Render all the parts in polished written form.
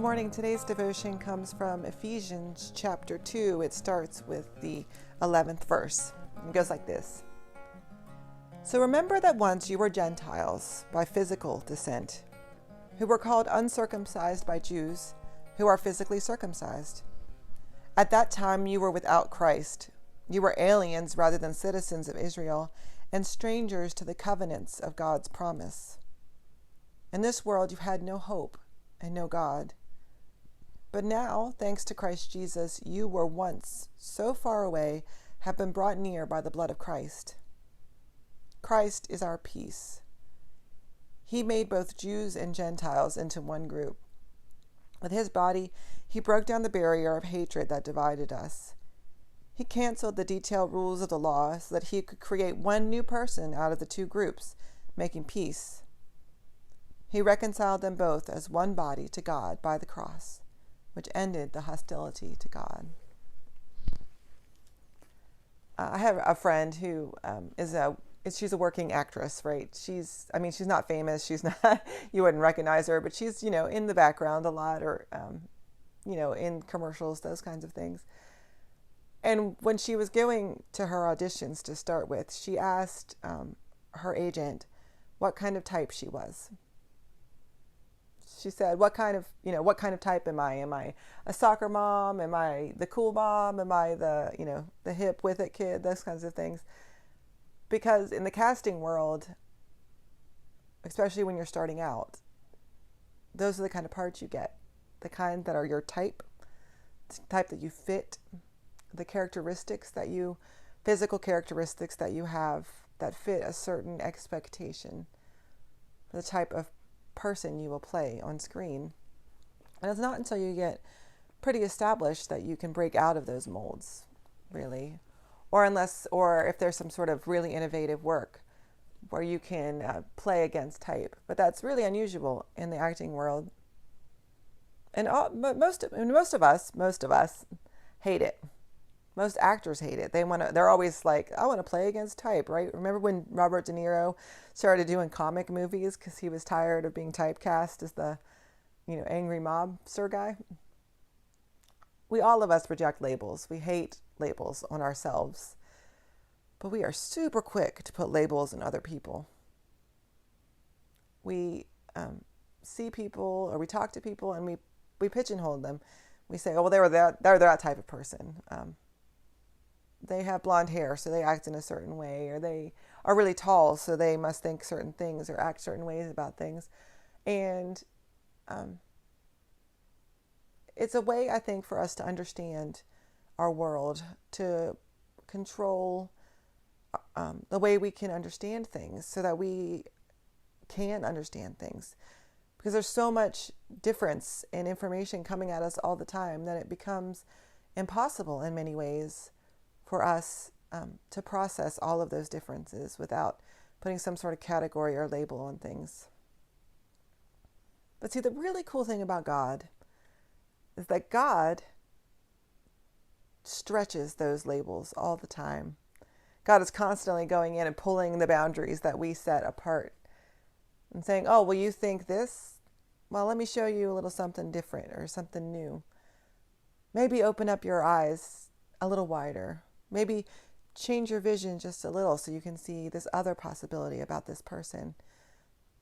morning. Today's devotion comes from Ephesians chapter 2. It starts with the 11th verse. It goes like this. So remember that once you were Gentiles by physical descent, who were called uncircumcised by Jews, who are physically circumcised. At that time you were without Christ. You were aliens rather than citizens of Israel, and strangers to the covenants of God's promise. In this world you had no hope and no God. But now, thanks to Christ Jesus, you were once so far away, have been brought near by the blood of Christ. Christ is our peace. He made both Jews and Gentiles into one group. With his body, he broke down the barrier of hatred that divided us. He canceled the detailed rules of the law so that he could create one new person out of the two groups, making peace. He reconciled them both as one body to God by the cross, which ended the hostility to God. I have a friend who she's a working actress, right? She's not famous. She's not, you wouldn't recognize her, but she's, in the background a lot, or, in commercials, those kinds of things. And when she was going to her auditions to start with, she asked her agent what kind of type she was. She said, what kind of type am I? Am I a soccer mom? Am I the cool mom? Am I the hip with it kid? Those kinds of things. Because in the casting world, especially when you're starting out, those are the kind of parts you get. The kind that are your type, the type that you fit, the physical characteristics that you have that fit a certain expectation, the type of person you will play on screen. And it's not until you get pretty established that you can break out of those molds, really. Or if there's some sort of really innovative work where you can play against type. But that's really unusual in the acting world. And most of us hate it. Most actors hate it. They're always like, I want to play against type, right? Remember when Robert De Niro started doing comic movies because he was tired of being typecast as the, angry mobster guy? All of us reject labels. We hate labels on ourselves. But we are super quick to put labels on other people. We see people, or we talk to people, and we pigeonhole them. We say, oh, well, they're that type of person. They have blonde hair, so they act in a certain way, or they are really tall, so they must think certain things or act certain ways about things. And it's a way, I think, for us to understand our world, to control the way we can understand things so that we can understand things. Because there's so much difference in information coming at us all the time that it becomes impossible in many ways for us to process all of those differences without putting some sort of category or label on things. But see, the really cool thing about God is that God stretches those labels all the time. God is constantly going in and pulling the boundaries that we set apart and saying, oh, well, you think this? Well, let me show you a little something different or something new. Maybe open up your eyes a little wider. Maybe change your vision just a little so you can see this other possibility about this person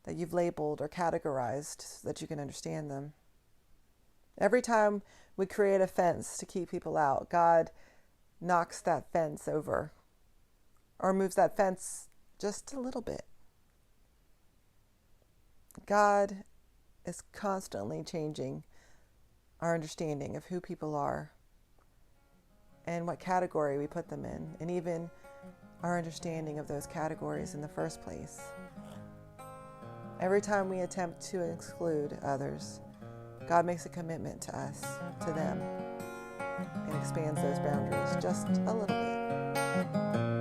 that you've labeled or categorized so that you can understand them. Every time we create a fence to keep people out, God knocks that fence over or moves that fence just a little bit. God is constantly changing our understanding of who people are and what category we put them in, and even our understanding of those categories in the first place. Every time we attempt to exclude others, God makes a commitment to us, to them, and expands those boundaries just a little bit.